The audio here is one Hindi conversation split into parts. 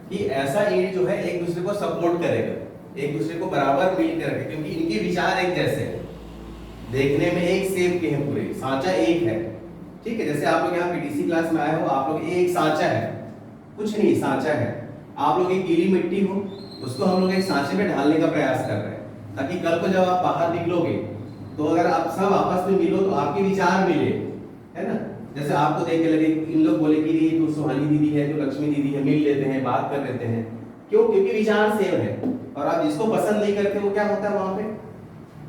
कि ऐसा ईंट जो है एक दूसरे को सपोर्ट करेगा, एक दूसरे को बराबर मिल कर रखे, क्योंकि इनके विचार एक जैसे हैं, देखने में एक सेम के हैं, पूरे सांचा एक है। ठीक है, जैसे आप लोग यहाँ पीटीसी क्लास में आए हो, आप लोग एक सांचा है, कुछ नहीं सांचा है। आप लोग एक गीली मिट्टी हो, उसको हम लोग एक सांचे में ढालने का प्रयास कर रहे हैं, ताकि कल को जब आप बाहर निकलोगे तो अगर आप सब आपस में मिलो तो आपके विचार मिले, है ना। जैसे आपको देख के लगे, इन लोग बोले कि ये तो सुहानी दीदी है, तो लक्ष्मी दीदी है, मिल लेते हैं, बात कर लेते हैं। क्यों? क्योंकि विचार सेम है। और आप जिसको पसंद नहीं करते वो क्या होता है वहां पे,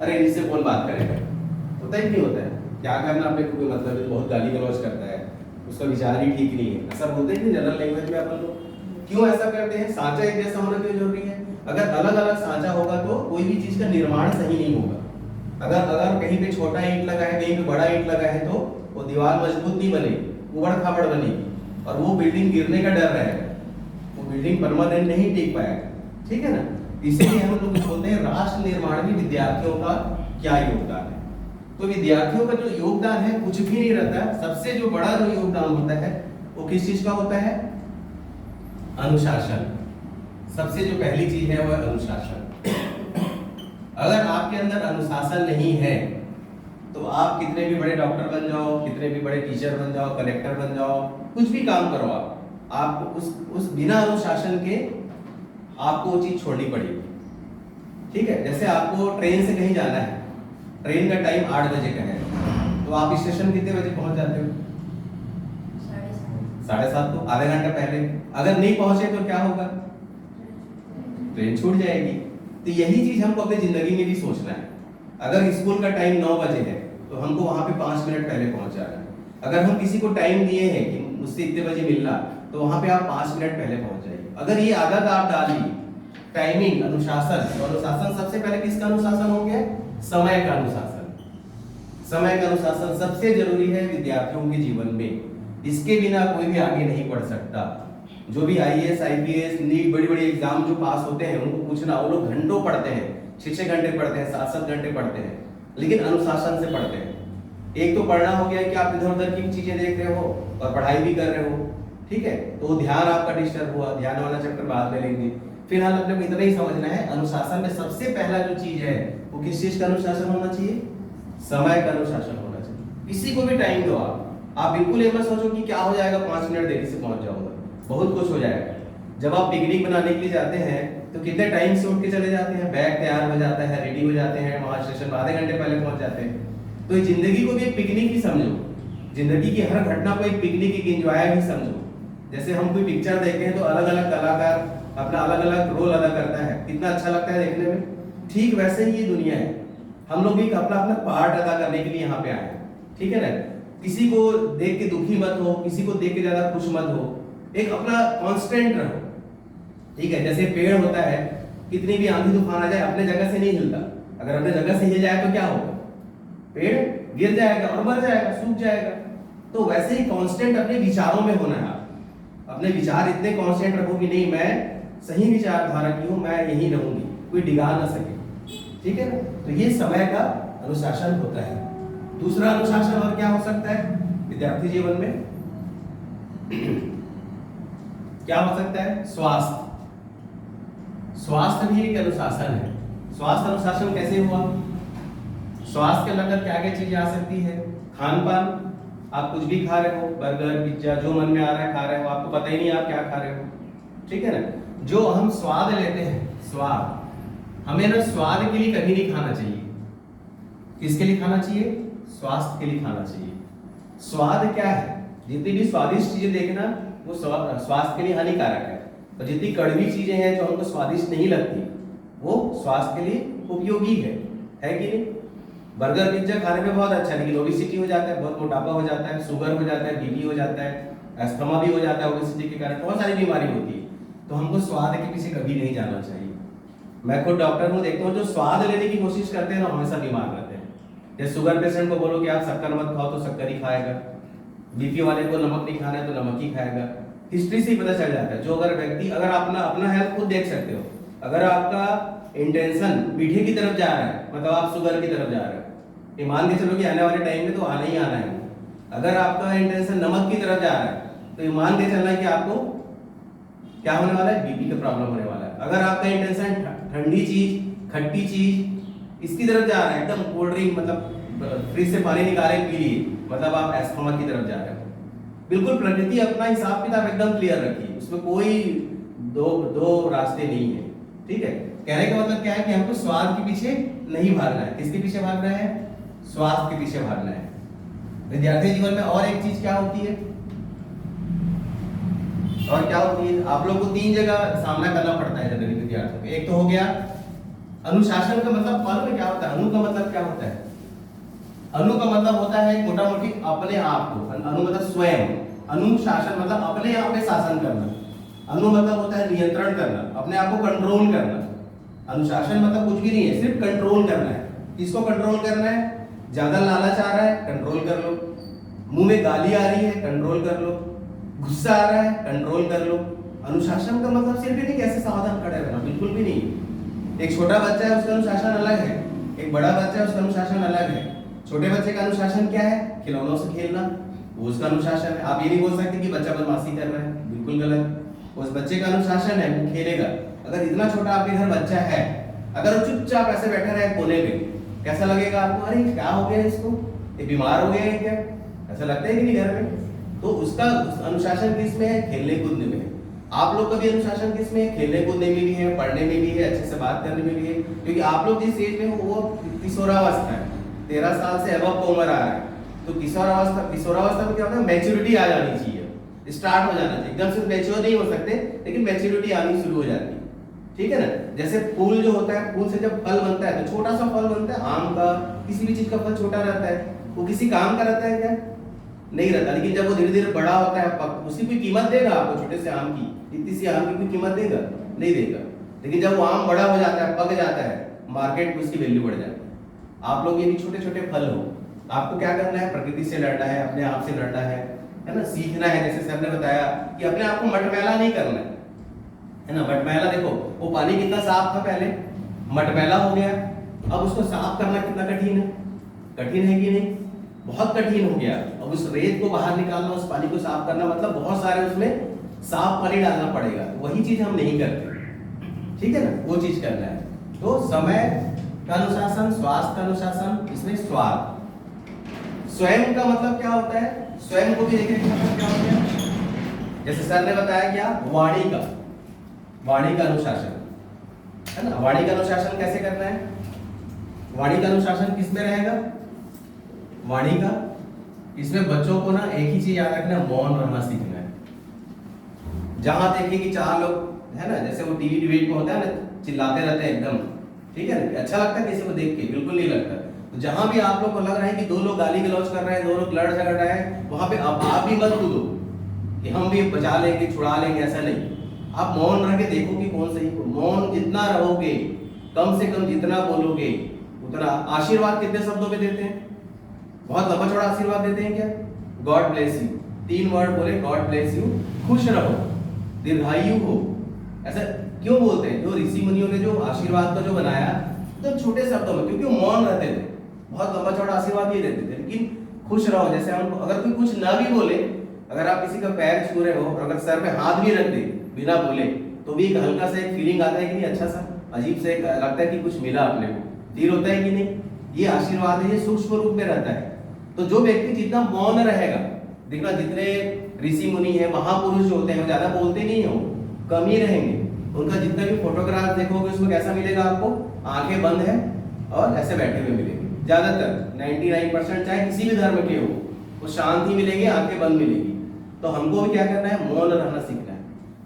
अरे इससे कौन बात करेगा, होता ही नहीं होता है। क्या करना अपने को, मतलब है, बहुत गाली गलौज करता है, उसका विचार ही ठीक नहीं है, ऐसा बोलते हैं जनरल लैंग्वेज में अपन लोग। क्यों ऐसा करते हैं? सांचा एक जैसा होना क्यों जरूरी है? अगर अलग अलग सांचा होगा तो कोई भी चीज का निर्माण सही नहीं होगा। अगर कहीं पे छोटा ईंट लगा है, कहीं पे बड़ा ईंट लगा है, तो वो दीवार मजबूत नहीं बनेगी, उबड़ खाबड़ बनेगी, और वो बिल्डिंग गिरने का डर रहेगा, वो बिल्डिंग परमानेंट नहीं टिक पाएगा। ठीक है ना। इसीलिए हम लोग बोलते हैं राष्ट्र निर्माण में विद्यार्थियों का क्या योगदान है। तो विद्यार्थियों का जो योगदान है कुछ भी नहीं रहता, सबसे जो बड़ा जो योगदान होता है वो किस चीज का होता है? अनुशासन। सबसे जो पहली चीज है वह अनुशासन। अगर आपके अंदर अनुशासन नहीं है तो आप कितने भी बड़े डॉक्टर बन जाओ, कितने भी बड़े टीचर बन जाओ, कलेक्टर बन जाओ, कुछ भी काम करो, आप उस बिना अनुशासन के आपको वो चीज छोड़नी पड़ेगी। ठीक है, जैसे आपको ट्रेन से कहीं जाना है, ट्रेन का टाइम 8 बजे का है, तो आप स्टेशन कितने बजे पहुंच जाते हो? 7:30। तो आधा घंटा पहले। अगर नहीं पहुंचे तो क्या होगा? ट्रेन छूट जाएगी। तो यही चीज हमको अपनी जिंदगी में भी सोचना है। अगर स्कूल का टाइम 9 बजे है तो हमको वहां पे 5 मिनट पहले पहुंच जाना है। अगर हम किसी को टाइम दिए हैं कि मुझसे इतने बजे मिलना, तो वहां पे आप 5 मिनट पहले पहुंच जाइए। अगर ये आदत आप डाली, टाइमिंग, अनुशासन, तो अनुशासन सबसे पहले किसका अनुशासन हो गया? समय का अनुशासन। समय का अनुशासन सबसे जरूरी है विद्यार्थियों के जीवन में। इसके बिना कोई भी आगे नहीं बढ़ सकता। जो भी आईएएस, आईपीएस, नीट, बड़ी बड़ी एग्जाम जो पास होते हैं, उनको पूछना, वो लोग घंटों पढ़ते हैं, 6-6 घंटे पढ़ते हैं, 7-7 घंटे पढ़ते हैं, लेकिन अनुशासन से पढ़ते हैं। एक तो पढ़ना हो गया कि आप इधर उधर की चीजें देख रहे हो और पढ़ाई भी कर रहे हो, ठीक है, तो ध्यान आपका डिस्टर्ब हुआ, ध्यान वाला चैप्टर बाद में लेंगे। फिलहाल अपने को इतना ही समझना है, अनुशासन में सबसे पहला जो चीज है वो किस चीज का अनुशासन होना चाहिए? समय का अनुशासन होना चाहिए। किसी को भी टाइम दो, आप बिल्कुल ये मत सोचो कि क्या हो जाएगा 5 मिनट देरी से पहुंच जाऊंगा, बहुत कुछ हो जाएगा। जब आप पिकनिक बनाने के लिए जाते हैं तो कितने टाइम से उठ के चले जाते हैं, बैग तैयार हो जाता है, रेडी हो जाते हैं, वहां स्टेशन आधे घंटे पहले पहुंच जाते हैं। तो जिंदगी को भी एक पिकनिक ही समझो, जिंदगी की हर घटना को एक पिकनिक, एक एंजॉय ही समझो। जैसे हम कोई पिक्चर देखे हैं तो अलग अलग कलाकार अपना अलग अलग रोल अदा करता है, कितना अच्छा लगता है देखने में। ठीक वैसे ही ये दुनिया है, हम लोग भी अपना अपना पार्ट अदा करने के लिए यहाँ पे आए हैं। ठीक है ना। किसी को देख के दुखी मत हो, किसी को देख के ज्यादा खुश मत हो, एक अपना कांस्टेंट रहो। ठीक है, जैसे पेड़ होता है, कितनी भी आंधी तूफान आ जाए अपने जगह से नहीं हिलता। अगर अपने जगह से हिल जाए तो क्या होगा? पेड़ गिर जाएगा और मर जाएगा, सूख जाएगा। तो वैसे ही कांस्टेंट अपने विचारों में होना है। अपने विचार इतने कांस्टेंट रखो कि नहीं, मैं सही विचारधारा की हूं, मैं यही रहूंगी, कोई डिगा ना सके। ठीक है ना। तो ये समय का अनुशासन होता है। दूसरा अनुशासन और क्या हो सकता है विद्यार्थी जीवन में? क्या हो सकता है? स्वास्थ्य। स्वास्थ्य भी एक अनुशासन है। स्वास्थ्य अनुशासन कैसे हुआ? स्वास्थ्य के अंदर क्या क्या चीजें आ सकती है? खान पान, आप कुछ भी खा रहे हो, बर्गर, पिज्जा, जो मन में आ रहा है खा रहे हो, आपको पता ही नहीं आप क्या खा रहे हो। ठीक है ना। जो हम स्वाद लेते हैं, स्वाद, हमें ना स्वाद के लिए कभी नहीं खाना चाहिए। किसके लिए खाना चाहिए? स्वास्थ्य के लिए खाना चाहिए। स्वाद क्या है? जितनी भी स्वादिष्ट चीजें देखना वो स्वास्थ्य के लिए हानिकारक है, और जितनी कड़वी चीजें हैं जो हमको स्वादिष्ट नहीं लगती वो स्वास्थ्य के लिए उपयोगी है कि नहीं? बर्गर, पिज्जा खाने में बहुत अच्छा है, लेकिन ओबेसिटी हो जाता है, बहुत मोटापा हो जाता है, शुगर हो जाता है, बीपी हो जाता है, अस्थमा भी हो जाता है, ओबेसिटी के कारण बहुत सारी बीमारी होती है। तो हमको स्वाद के पीछे कभी नहीं जाना चाहिए। मैं खुद डॉक्टर हूँ, देखता हूँ जो स्वाद लेने की कोशिश करते हैं ना हमेशा बीमार रहते हैं। जैसे शुगर पेशेंट को बोलो कि आप शक्कर मत खाओ तो शक्कर ही खाएगा, बीपी वाले को नमक नहीं खाना है तो नमक ही खाएगा। हिस्ट्री से ही पता चल जाता है। जो अगर व्यक्ति, अगर आप अपना हेल्थ खुद देख सकते हो, अगर आपका इंटेंशन मीठे की तरफ जा रहा है, मतलब आप शुगर की तरफ जा रहे हो, ये मान के चलो कि आने वाले टाइम में तो आना ही आना है। अगर आपका इंटेंशन नमक की तरफ जा रहा है तो ये मान के चलना कि आपको क्या होने वाला है, बीपी का प्रॉब्लम होने वाला है। अगर आपका इंटेंशन ठंडी चीज, खट्टी चीज इसकी तरफ जा रहा है, एकदम कोल्ड ड्रिंक मतलब फ्रिज से पानी निकाले पी लिए, मतलब आप एस्थमा की तरफ जा रहे हो। बिल्कुल प्रकृति अपना हिसाब किताब एकदम क्लियर रखी, उसमें कोई दो रास्ते नहीं है। ठीक है, कहने का मतलब क्या है कि हमको स्वाद के पीछे नहीं भागना है। किसके पीछे भागना है, स्वास्थ्य के पीछे भागना है। विद्यार्थी जीवन में और एक चीज क्या होती है, और क्या होती है, आप लोग को 3 जगह सामना करना पड़ता है जनरली विद्यार्थियों को। एक तो हो गया अनुशासन का मतलब मालूम है क्या होता है, अनु का मतलब क्या होता है, अनु का मतलब होता है मोटा मोटी अपने आप को, अनु मतलब स्वयं, अनुशासन मतलब अपने आप पे शासन करना, अनु मतलब होता है नियंत्रण करना, अपने आप को कंट्रोल करना। अनुशासन मतलब कुछ भी नहीं है, सिर्फ कंट्रोल करना है। किसको कंट्रोल करना है, ज्यादा लालच आ रहा है कंट्रोल कर लो, मुंह में गाली आ रही है कंट्रोल कर लो, गुस्सा आ रहा है कंट्रोल कर लो। अनुशासन का मतलब सिर्फ नहीं कैसे सावधान खड़े रहना, बिल्कुल भी नहीं। एक छोटा बच्चा है उसका अनुशासन अलग है, एक बड़ा बच्चा है उसका अनुशासन अलग है। छोटे बच्चे का अनुशासन क्या है, खिलौनों से खेलना, वो उसका अनुशासन है। आप ये नहीं बोल सकते कि बच्चा बदमाशी कर रहा है, बिल्कुल गलत। उस बच्चे का अनुशासन है, वो खेलेगा। अगर इतना छोटा आपके घर बच्चा है, अगर वो चुपचाप ऐसे बैठा रहे कोने में, कैसा लगेगा आपको, अरे क्या हो गया इसको, ये बीमार हो गया है क्या, ऐसा लगता है कि नहीं घर में। तो उसका अनुशासन किस में है, खेलने कूदने में है। आप लोग का भी अनुशासन किस में है, खेलने कूदने में भी है, पढ़ने में भी है, अच्छे से बात करने में भी है। क्योंकि आप लोग जिस एज में हो वो किशोरावस्था है, 13 साल से अबव का उम्र आ रहा है। तो किशोरावस्था में क्या होता है, मैच्योरिटी आ जानी चाहिए, स्टार्ट हो जाना चाहिए। एकदम से मैच्योर नहीं हो सकते, लेकिन मैच्योरिटी आनी शुरू हो जाती है। ठीक है ना, जैसे फूल जो होता है, फूल से जब फल बनता है तो छोटा सा फल बनता है, आम का किसी भी चीज का फल छोटा रहता है, वो किसी काम का रहता है क्या, नहीं रहता। लेकिन जब वो धीरे धीरे बड़ा होता है, उसकी कोई कीमत देगा आपको, छोटे से आम की, इतनी सी आम की कोई कीमत देगा, नहीं देगा। लेकिन जब वो आम बड़ा हो जाता है, पक जाता है, मार्केट में उसकी वैल्यू बढ़ जाती है। आप लोग ये भी छोटे छोटे फल हो, आपको क्या करना है, प्रकृति से लड़ना है, अपने आप से लड़ना है ना, सीखना है। जैसे सर ने बताया कि अपने आप को मटमैला नहीं करना है ना। मटमैला देखो, वो पानी कितना साफ था पहले, मटमैला हो गया, अब उसको साफ करना कितना कठिन है, कठिन है कि नहीं, बहुत कठिन हो गया। अब उस रेत को बाहर निकालना, उस पानी को साफ करना, मतलब बहुत सारे उसमें साफ पानी डालना पड़ेगा। वही चीज हम नहीं करते, ठीक है ना, वो चीज करना है। तो समय का अनुशासन, स्वास्थ्य का अनुशासन, इसमें स्वाद। स्वयं का मतलब क्या होता है, स्वयं को भी देखिए मतलब क्या होता है। जैसे सर ने बताया क्या, वाणी का, वाणी का अनुशासन है ना। वाणी का अनुशासन कैसे करना है, वाणी का अनुशासन किसमें रहेगा, वाणी का, इसमें बच्चों को ना एक ही चीज याद रखना, मौन रहना सीखना है। जहां देखें कि 4 लोग है ना, जैसे वो टीवी डिबेट में होता है ना, चिल्लाते रहते हैं एकदम, ठीक है ना, अच्छा लगता है किसी को देख के, बिल्कुल नहीं लगता। तो जहां भी आप लोग को लग रहा है कि 2 लोग गाली गलौज कर रहे हैं, 2 लोग लड़ झगड़ रहे हैं, वहां पे आप भी मत कूदो कि हम भी बचा लेंगे, छुड़ा लेंगे, ऐसा नहीं। आप मौन रह के देखो कि कौन सही। मौन जितना रहोगे, कम से कम जितना बोलोगे उतना। आशीर्वाद कितने शब्दों में देते हैं, बहुत लंबा चौड़ा आशीर्वाद देते हैं क्या, गॉड ब्लेस यू, 3 वर्ड बोले, गॉड ब्लेस यू, खुश रहो, दीर्घायु हो। ऐसा क्यों बोलते हैं, जो ऋषि मुनियों ने जो आशीर्वाद का जो बनाया तो छोटे शब्दों में, क्योंकि वो मौन रहते थे, बहुत लंबा चौड़ा आशीर्वाद नहीं देते थे, लेकिन खुश रहो। जैसे हम, अगर कोई कुछ ना भी बोले, अगर आप किसी का पैर छू रहे हो और अगर सर पे हाथ भी रख दे बिना बोले, तो भी एक हल्का सा एक फीलिंग आता है कि नहीं, अच्छा सा अजीब से लगता है कि कुछ मिला अपने को, फील होता है कि नहीं। ये आशीर्वाद है, ये सूक्ष्म रूप में रहता है। तो जो व्यक्ति जितना मौन रहेगा, देखना जितने ऋषि मुनि है, महापुरुष जो होते हैं, वो ज्यादा बोलते नहीं हो, कम ही रहेंगे। उनका जितना भी फोटोग्राफ देखोगे उसमें कैसा मिलेगा आपको, आंखें बंद है और ऐसे बैठे हुए मिलेंगे। ज्यादातर 99% चाहे किसी भी धर्म के हो, वो शांति मिलेगी, आंखें बंद मिलेगी। तो हमको भी क्या करना है, मौन रहना सीखना है।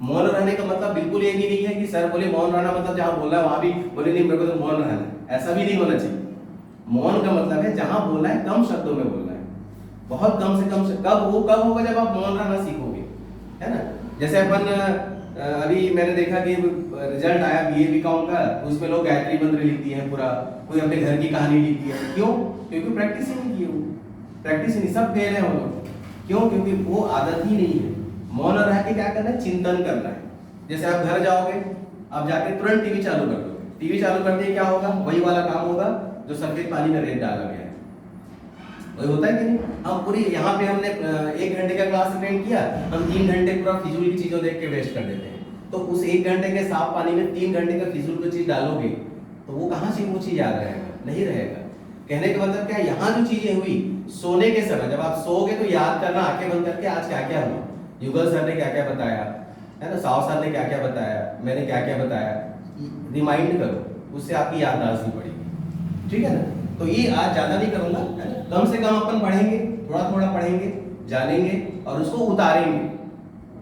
मौन रहने का मतलब बिल्कुल ये भी नहीं है कि सर बोले मौन रहना मतलब जहां बोलना है वहां भी बोले नहीं मेरे को तो मौन रहना है, ऐसा भी नहीं होना चाहिए। मौन का मतलब है जहां बोलना है कम शब्दों में बोलना है, बहुत कम से कम से। कब होगा जब आप मौन रहना सीखोगे, है ना। जैसे अपन अभी मैंने देखा कि रिजल्ट आया बीए बीकॉम का, उसमें लोग गायत्री मंत्र लिख दिए हैं पूरा, कोई अपने घर की कहानी लिख दी है। क्यों, क्योंकि प्रैक्टिस ही नहीं की, वो प्रैक्टिस ही नहीं, सब फेल है वो लोग। क्यों, क्योंकि वो आदत ही नहीं है। मौन रह के क्या करना है, चिंतन करना है। जैसे आप घर जाओगे, आप जाके तुरंत टीवी चालू कर दोगे, टीवी चालू करते क्या होगा, वही वाला काम होगा जो सफेद पानी में रेत डाला गया है, वही होता है कि नहीं। हम पूरी यहाँ पे हमने 1 घंटे का क्लास अटेंड किया, हम 3 घंटे पूरा फिजूल की चीजों देख के वेस्ट कर देते हैं। तो उस 1 घंटे के साफ पानी में 3 घंटे का फिजूल की चीज डालोगे तो वो कहाँ से वो चीज याद रहेगा? नहीं रहेगा। कहने का मतलब क्या है, यहाँ जो चीजें हुई सोने के समय, जब आप सोओगे तो याद करना आंखें बंद करके आज क्या क्या हुआ, युगल सर ने क्या क्या बताया है ना, साव सर ने क्या क्या बताया, मैंने क्या क्या बताया, रिमाइंड करो, उससे आपकी याददाश्त भी बढ़ेगी। ठीक है ना। तो ये आज ज्यादा नहीं करूंगा, है ना, कम से कम अपन पढ़ेंगे, थोड़ा थोड़ा पढ़ेंगे, जानेंगे और उसको उतारेंगे।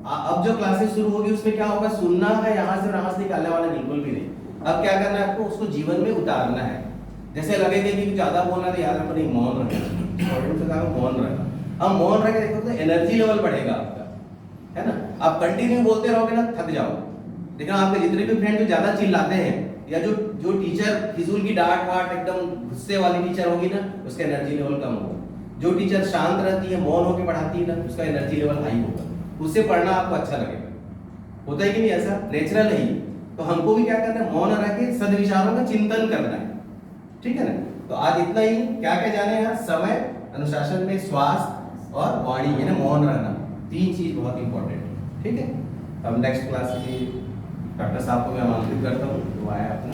अब जो क्लासेस शुरू होगी उसमें क्या होगा, सुनना है यहाँ से, यहाँ से निकालने वाला बिल्कुल भी नहीं। अब क्या करना है आपको, उसको जीवन में उतारना है। जैसे लगेगा कि ज्यादा बोलना तो यार अपने मौन रखना, मौन रहना। अब मौन रह के देखो तो एनर्जी लेवल बढ़ेगा आपका, है ना। आप कंटिन्यू बोलते रहोगे ना थक जाओ। लेकिन आपके जितने भी फ्रेंड जो ज्यादा चिल्लाते हैं या जो टीचर फिजूल की डांट वाट एकदम गुस्से वाली टीचर होगी ना, उसका एनर्जी लेवल कम होगा। जो टीचर शांत रहती है, मौन होकर पढ़ाती है ना, उसका एनर्जी लेवल हाई होगा, उससे पढ़ना आपको अच्छा लगेगा। होता है कि नहीं ऐसा, नेचुरल है। तो हमको भी क्या करना है, मौन रह के सद्विचारों का चिंतन करना है। ठीक है ना। तो आज इतना ही। क्या क्या जाने यार, समय, अनुशासन में स्वास्थ्य और वाणी, यानी मौन रहना, 3 चीज बहुत इंपॉर्टेंट है। ठीक है। अब नेक्स्ट क्लास के लिए डॉक्टर साहब को मैं आमंत्रित करता हूँ, तो आया अपना